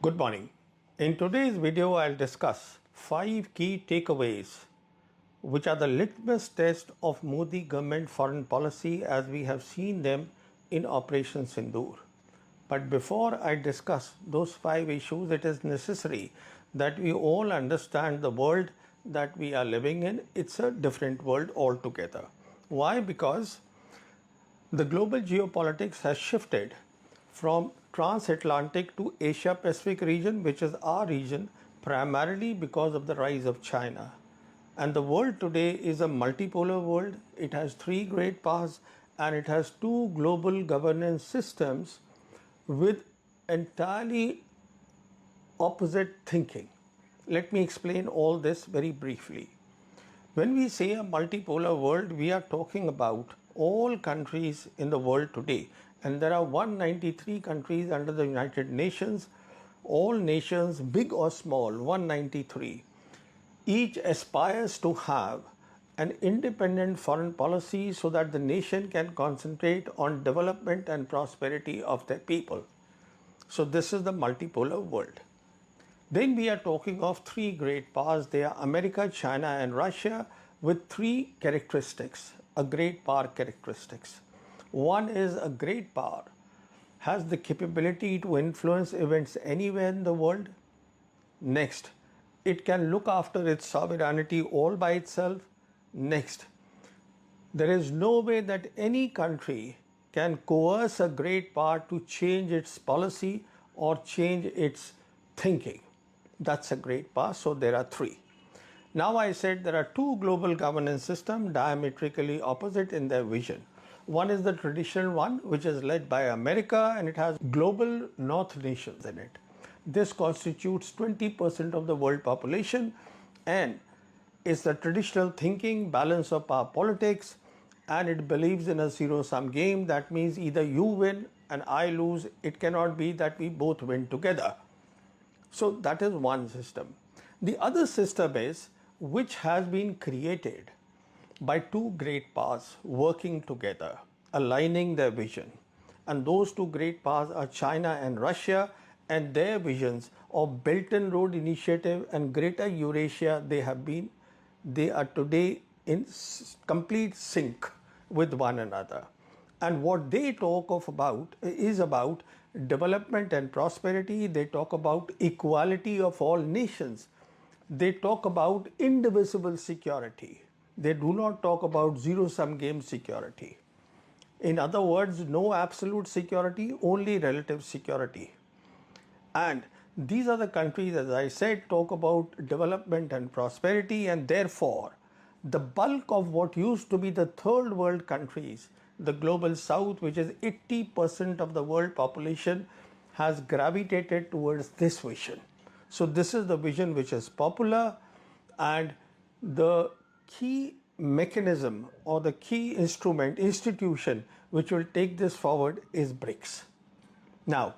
Good morning. In today's video, I'll discuss 5 key takeaways which are the litmus test of Modi government foreign policy as we have seen them in Operation Sindoor. But before I discuss those 5 issues, it is necessary that we all understand the world that we are living in. It's a different world altogether. Why? Because the global geopolitics has shifted from transatlantic to Asia Pacific region, which is our region, primarily because of the rise of China. And the world today is a multipolar world. It has 3 great powers and it has 2 global governance systems with entirely opposite thinking. Let me explain all this very briefly. When we say a multipolar world, we are talking about all countries in the world today, and there are 193 countries under the United Nations, all nations, big or small, 193. Each aspires to have an independent foreign policy so that the nation can concentrate on development and prosperity of their people. So this is the multipolar world. Then we are talking of 3 great powers. They are America, China and Russia with 3 characteristics, a great power characteristics. One is a great power has the capability to influence events anywhere in the world. Next, it can look after its sovereignty all by itself. Next, there is no way that any country can coerce a great power to change its policy or change its thinking. That's a great power. So there are 3. Now I said there are 2 global governance systems diametrically opposite in their vision. One is the traditional one, which is led by America, and it has global north nations in it. This constitutes 20% of the world population and is the traditional thinking, balance of power politics, and it believes in a zero-sum game. That means either you win and I lose. It cannot be that we both win together. So that is one system. The other system is which has been created by 2 great powers working together, aligning their vision. And those 2 great powers are China and Russia, and their visions of Belt and Road Initiative and Greater Eurasia, they are today in complete sync with one another. And what they talk about is about development and prosperity. They talk about equality of all nations. They talk about indivisible security. They do not talk about zero-sum game security. In other words, no absolute security, only relative security. And these are the countries, as I said, talk about development and prosperity, and therefore the bulk of what used to be the third world countries, the global south, which is 80% of the world population, has gravitated towards this vision. So this is the vision which is popular, and the key mechanism or the key institution which will take this forward is BRICS. Now,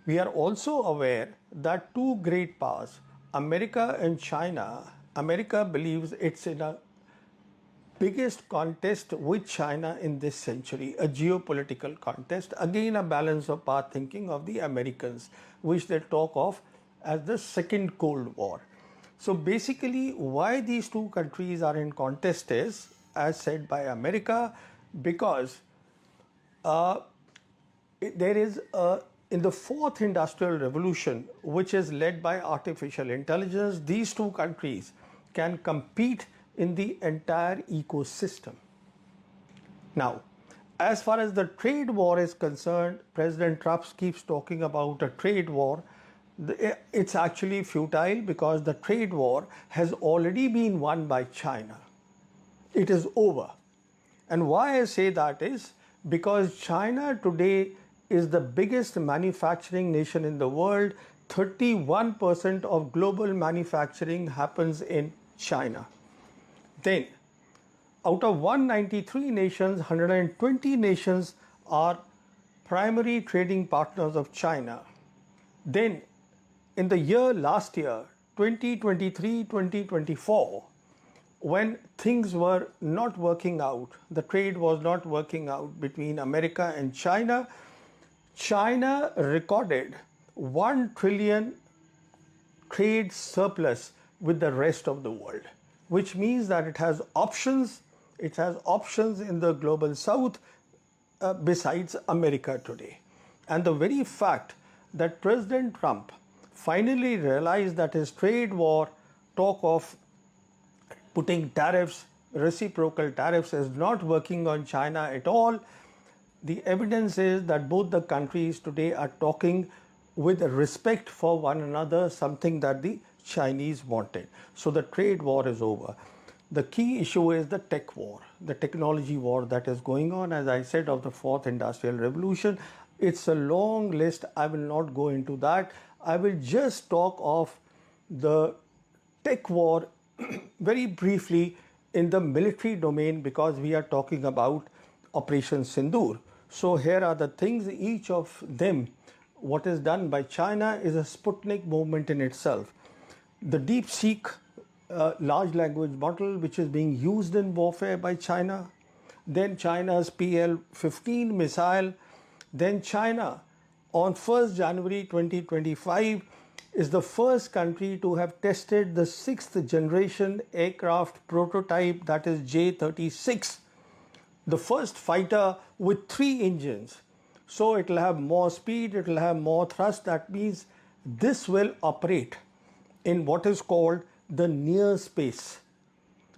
we are also aware that 2 great powers, America and China, America believes it's in a biggest contest with China in this century, a geopolitical contest, again a balance of power thinking of the Americans, which they talk of as the second Cold War. So basically why these 2 countries are in contest is, as said by America, because there is in the 4th industrial revolution, which is led by artificial intelligence, these 2 countries can compete in the entire ecosystem. Now, as far as the trade war is concerned, President Trump keeps talking about a trade war. It's actually futile because the trade war has already been won by China. It is over. And why I say that is because China today is the biggest manufacturing nation in the world. 31% of global manufacturing happens in China. Then, out of 193 nations, 120 nations are primary trading partners of China. Then, in the last year, 2023-2024, when things were not working out, the trade was not working out between America and China, China recorded $1 trillion trade surplus with the rest of the world, which means that it has options. It has options in the global south besides America today. And the very fact that President Trump finally realized that his trade war talk of putting tariffs, reciprocal tariffs, is not working on China at all. The evidence is that both the countries today are talking with respect for one another, something that the Chinese wanted. So the trade war is over. The key issue is the tech war, the technology war that is going on, as I said, of the fourth industrial revolution. It's a long list. I will not go into that. I will just talk of the tech war very briefly in the military domain, because we are talking about Operation Sindoor. So here are the things, each of them. What is done by China is a Sputnik movement in itself. The DeepSeek large language model, which is being used in warfare by China. Then China's PL-15 missile. Then China on 1st January 2025 is the first country to have tested the 6th generation aircraft prototype, that is J-36, the first fighter with 3 engines. So it will have more speed, it will have more thrust. That means this will operate in what is called the near space,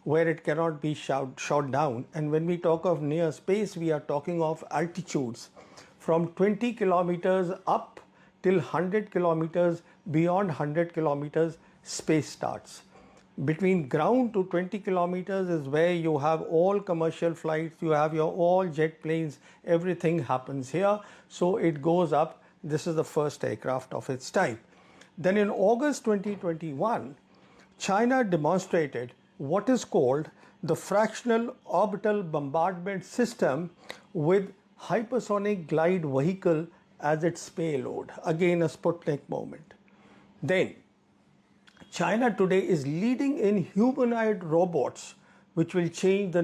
where it cannot be shot down. And when we talk of near space, we are talking of altitudes from 20 kilometers up till 100 kilometers. Beyond 100 kilometers, space starts. Between ground to 20 kilometers is where you have all commercial flights, you have your all jet planes, everything happens here. So it goes up. This is the first aircraft of its type. Then in August 2021, China demonstrated what is called the fractional orbital bombardment system with hypersonic glide vehicle as its payload. Again, a Sputnik moment. Then China today is leading in humanoid robots, which will change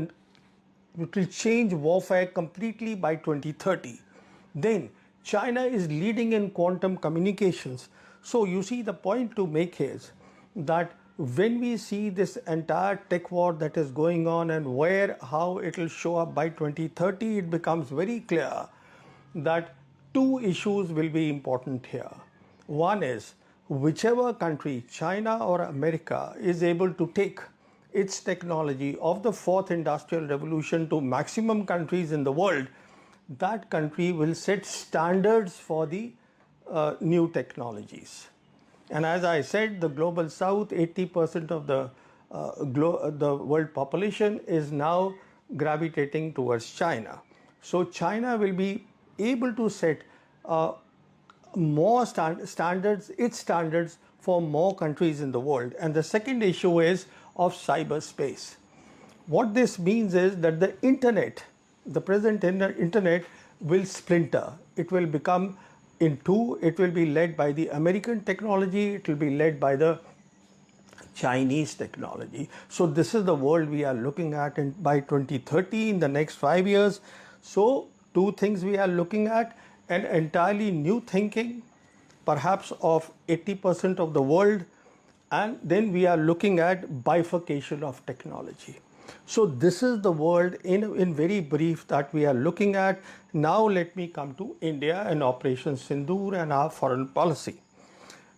warfare completely by 2030. Then China is leading in quantum communications. So you see, the point to make is that when we see this entire tech war that is going on and how it will show up by 2030, it becomes very clear that 2 issues will be important here. One is, whichever country, China or America, is able to take its technology of the fourth industrial revolution to maximum countries in the world, that country will set standards for the new technologies. And as I said, the global south, 80% of the world population is now gravitating towards China. So China will be able to set more standards, its standards, for more countries in the world. And the second issue is of cyberspace. What this means is that the internet, the present internet, will splinter. It will become in 2. It will be led by the American technology. It will be led by the Chinese technology. So this is the world we are looking at by 2030, in the next 5 years. So 2 things we are looking at: an entirely new thinking, perhaps of 80% of the world, and then we are looking at bifurcation of technology. So this is the world in very brief that we are looking at. Now let me come to India and Operation Sindoor and our foreign policy.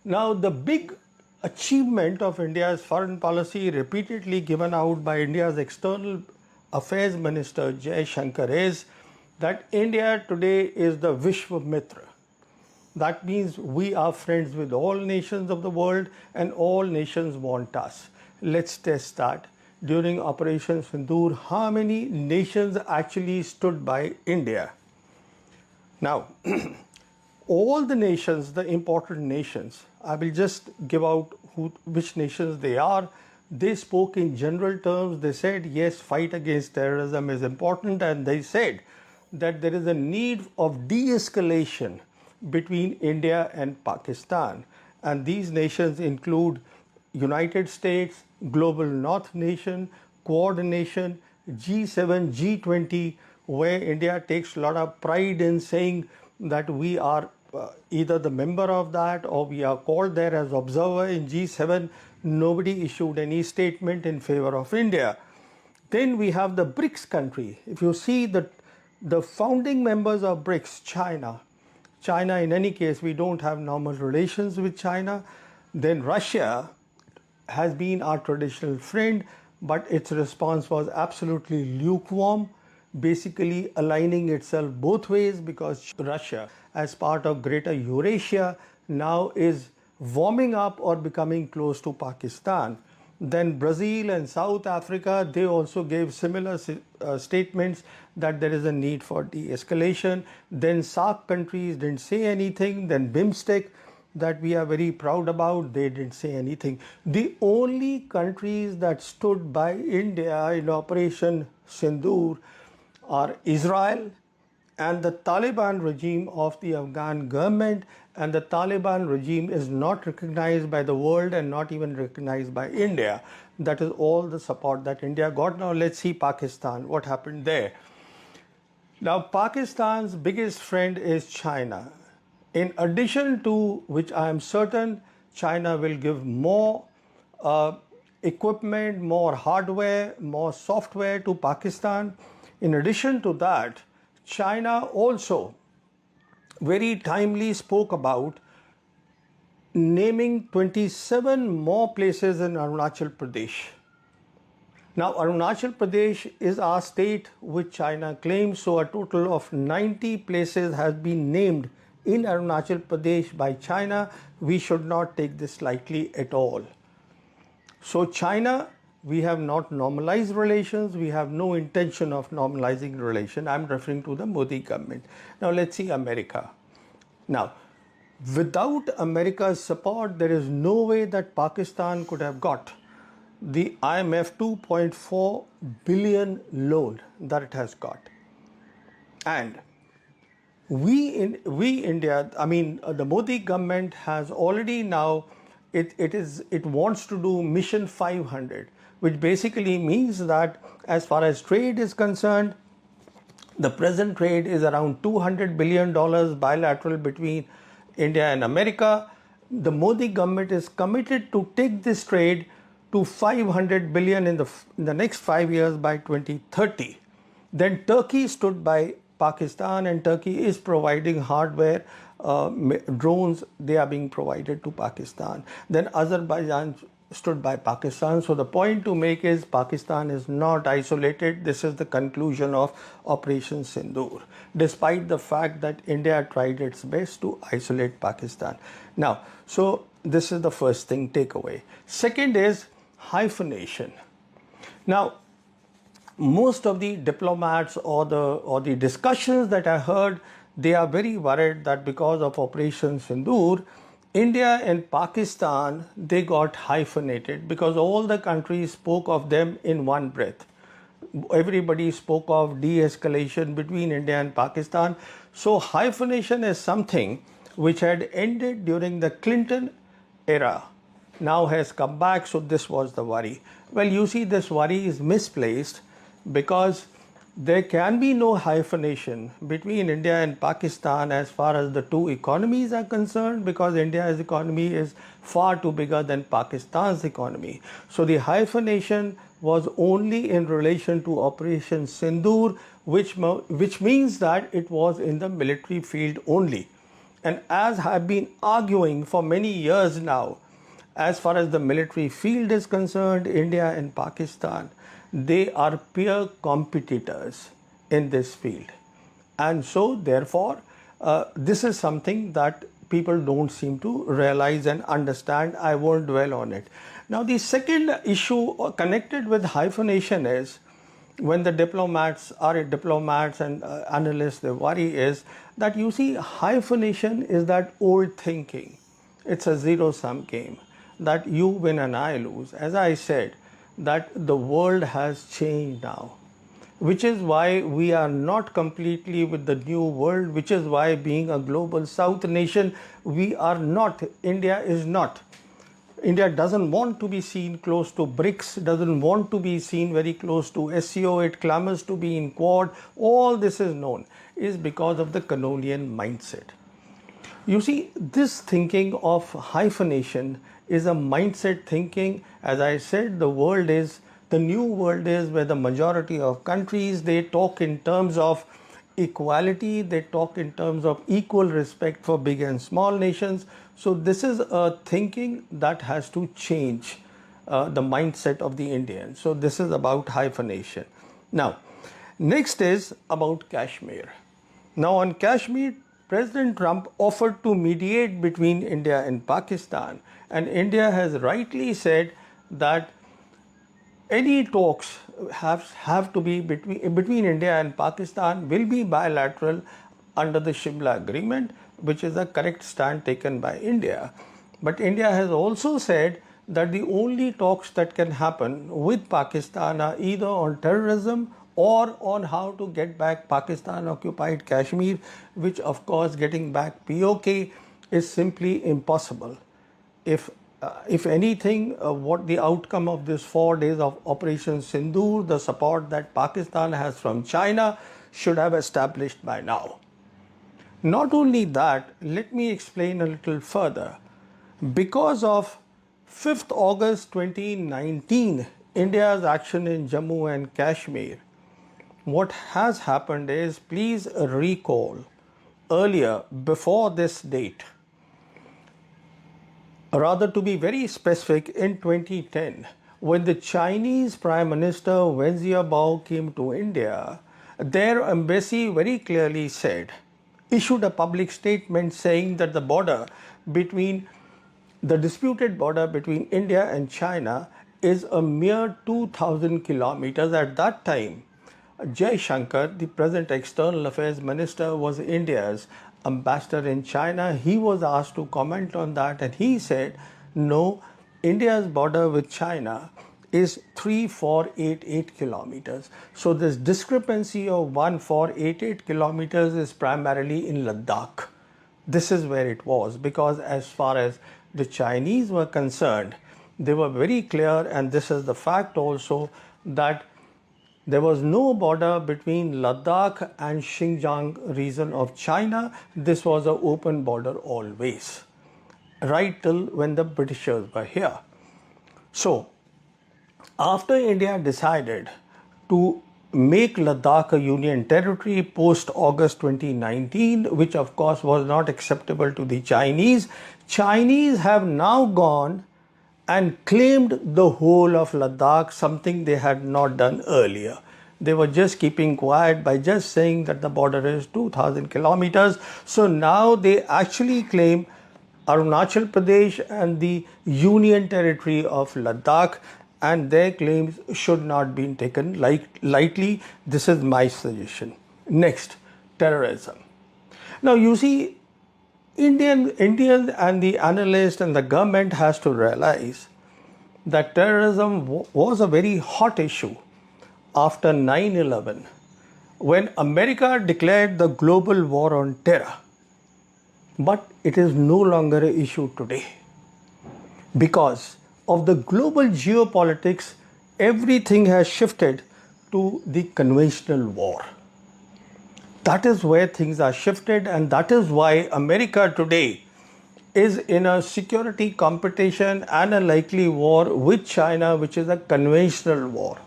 Now the big achievement of India's foreign policy, repeatedly given out by India's External Affairs Minister Jai Shankar, is that India today is the Vishwa Mitra. That means we are friends with all nations of the world and all nations want us. Let's test that. During Operation Sindoor, how many nations actually stood by India? Now, all the nations, the important nations, I will just give out which nations they are. They spoke in general terms. They said, yes, fight against terrorism is important, and they said that there is a need of de-escalation between India and Pakistan. And these nations include United States, Global North nation, Quad nation, G7, G20, where India takes a lot of pride in saying that we are either the member of that or we are called there as observer in G7. Nobody issued any statement in favor of India. Then we have the BRICS country. If you see the founding members of BRICS, China, in any case, we don't have normal relations with China. Then Russia has been our traditional friend, but its response was absolutely lukewarm, basically aligning itself both ways, because Russia, as part of Greater Eurasia, now is warming up or becoming close to Pakistan. Then Brazil and South Africa, they also gave similar statements that there is a need for de-escalation. Then SAARC countries didn't say anything. Then BIMSTEC, that we are very proud about, they didn't say anything. The only countries that stood by India in Operation Sindoor are Israel and the Taliban regime of the Afghan government, and the Taliban regime is not recognized by the world and not even recognized by India. That is all the support that India got. Now let's see Pakistan, what happened there. Now Pakistan's biggest friend is China. In addition to which, I am certain China will give more equipment, more hardware, more software to Pakistan. In addition to that, China also very timely spoke about naming 27 more places in Arunachal Pradesh. Now, Arunachal Pradesh is our state which China claims, so a total of 90 places has been named in Arunachal Pradesh by China. We should not take this lightly at all. So China, we have not normalized relations. We have no intention of normalizing relations. I'm referring to the Modi government. Now let's see America. Now, without America's support, there is no way that Pakistan could have got the IMF 2.4 billion loan that it has got. And India, the Modi government has already now, it wants to do Mission 500, which basically means that as far as trade is concerned, the present trade is around $200 billion bilateral between India and America. The Modi government is committed to take this trade to 500 billion in the next 5 years by 2030. Then Turkey stood by Pakistan, and Turkey is providing hardware, drones, they are being provided to Pakistan. Then Azerbaijan stood by Pakistan. So the point to make is Pakistan is not isolated. This is the conclusion of Operation Sindoor, despite the fact that India tried its best to isolate Pakistan. Now, so this is the first thing, takeaway. Second is hyphenation. Now, most of the diplomats or the discussions that I heard, they are very worried that because of Operation Sindoor, India and Pakistan, they got hyphenated because all the countries spoke of them in one breath. Everybody spoke of de-escalation between India and Pakistan. So hyphenation is something which had ended during the Clinton era, now has come back. So this was the worry. Well, you see, this worry is misplaced because there can be no hyphenation between India and Pakistan as far as the two economies are concerned, because India's economy is far too bigger than Pakistan's economy. So the hyphenation was only in relation to Operation Sindoor, which means that it was in the military field only. And as I've been arguing for many years now, as far as the military field is concerned, India and Pakistan, they are peer competitors in this field. And so therefore, this is something that people don't seem to realize and understand. I won't dwell on it. Now, the second issue connected with hyphenation is, when the diplomats and analysts, they worry is that, you see, hyphenation is that old thinking. It's a zero-sum game, that you win and I lose. As I said, that the world has changed now, which is why we are not completely with the new world, which is why, being a global South nation, we are not, India is not. India doesn't want to be seen close to BRICS, doesn't want to be seen very close to SCO, it clamors to be in Quad. All this is known, is because of the colonial mindset. You see, this thinking of hyphenation is a mindset thinking. As I said, the new world is where the majority of countries, they talk in terms of equality, they talk in terms of equal respect for big and small nations. So this is a thinking that has to change the mindset of the Indian. So this is about hyphenation. Now, next is about Kashmir. Now on Kashmir, President Trump offered to mediate between India and Pakistan, and India has rightly said that any talks have to be between India and Pakistan will be bilateral under the Shimla Agreement, which is a correct stand taken by India. But India has also said that the only talks that can happen with Pakistan are either on terrorism or on how to get back Pakistan occupied Kashmir, which of course getting back POK is simply impossible. If anything, what the outcome of this 4 days of Operation Sindoor, the support that Pakistan has from China, should have established by now. Not only that, let me explain a little further. Because of 5th August 2019, India's action in Jammu and Kashmir, what has happened is, please recall, earlier, before this date, rather to be very specific, in 2010, when the Chinese Prime Minister Wen Jiabao came to India, their embassy very clearly issued a public statement saying that the disputed border between India and China is a mere 2,000 kilometers. At that time, Jai Shankar, the present External Affairs Minister, was India's ambassador in China. He was asked to comment on that, and he said, no, India's border with China is 3488 kilometers. So this discrepancy of 1488 kilometers is primarily in Ladakh. This is where it was, because as far as the Chinese were concerned, they were very clear, and this is the fact also, that there was no border between Ladakh and Xinjiang region of China. This was an open border always, right till when the Britishers were here. So, after India decided to make Ladakh a union territory post August 2019, which of course was not acceptable to the Chinese have now gone and claimed the whole of Ladakh, something they had not done earlier. They were just keeping quiet by just saying that the border is 2,000 kilometers. So now they actually claim Arunachal Pradesh and the Union Territory of Ladakh, and their claims should not be taken lightly. This is my suggestion. Next, terrorism. Now you see, Indians and the analyst and the government has to realize that terrorism was a very hot issue after 9/11, when America declared the global war on terror. But it is no longer an issue today. Because of the global geopolitics, everything has shifted to the conventional war. That is where things are shifted, and that is why America today is in a security competition and a likely war with China, which is a conventional war.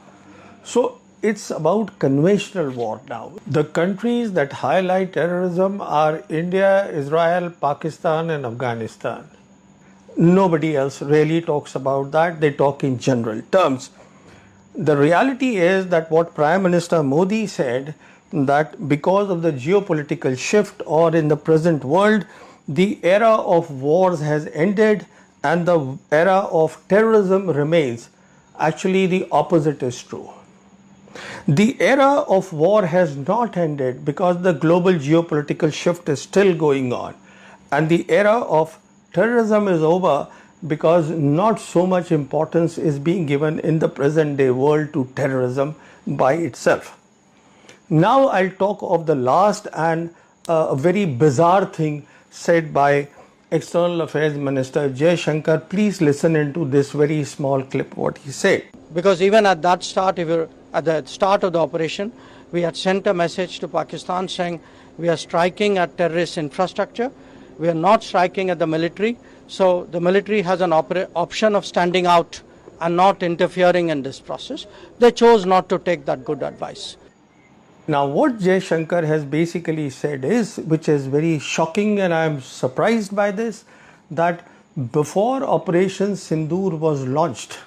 So it's about conventional war now. The countries that highlight terrorism are India, Israel, Pakistan, and Afghanistan. Nobody else really talks about that. They talk in general terms. The reality is that what Prime Minister Modi said, that because of the geopolitical shift, or in the present world, the era of wars has ended and the era of terrorism remains. Actually, the opposite is true. The era of war has not ended because the global geopolitical shift is still going on. And the era of terrorism is over because not so much importance is being given in the present day world to terrorism by itself. Now I'll talk of the last and a very bizarre thing said by External Affairs Minister Jai Shankar. Please listen into this very small clip what he said. Because even at the start of the operation, we had sent a message to Pakistan saying we are striking at terrorist infrastructure. We are not striking at the military. So the military has an option of standing out and not interfering in this process. They chose not to take that good advice. Now, what Jay Shankar has basically said is, which is very shocking, and I am surprised by this, that before Operation Sindoor was launched,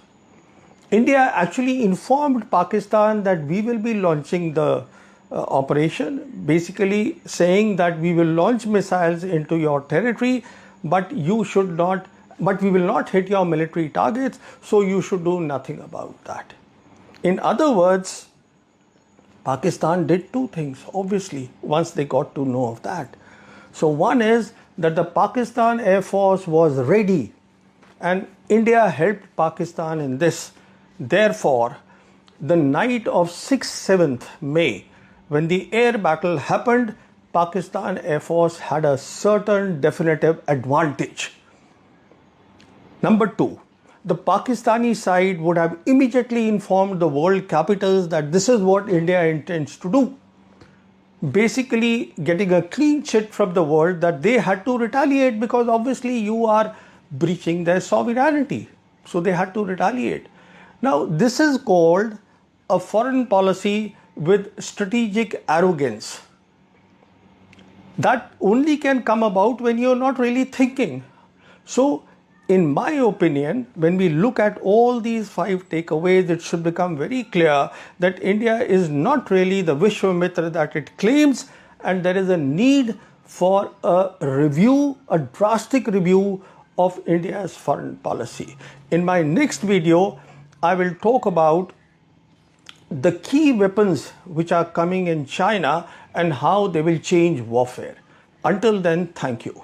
India actually informed Pakistan that we will be launching the operation, basically saying that we will launch missiles into your territory, but you should not, but we will not hit your military targets, so you should do nothing about that. In other words, Pakistan did two things, obviously, once they got to know of that. So, one is that the Pakistan Air Force was ready, and India helped Pakistan in this. Therefore, the night of 6th 7th May, when the air battle happened, Pakistan Air Force had a certain definitive advantage. Number two, the Pakistani side would have immediately informed the world capitals that this is what India intends to do. Basically, getting a clean chit from the world that they had to retaliate because obviously you are breaching their sovereignty. So they had to retaliate. Now, this is called a foreign policy with strategic arrogance. That only can come about when you're not really thinking. So, in my opinion, when we look at all these 5 takeaways, it should become very clear that India is not really the Vishwamitra that it claims, and there is a need for a review, a drastic review of India's foreign policy. In my next video, I will talk about the key weapons which are coming in China and how they will change warfare. Until then, thank you.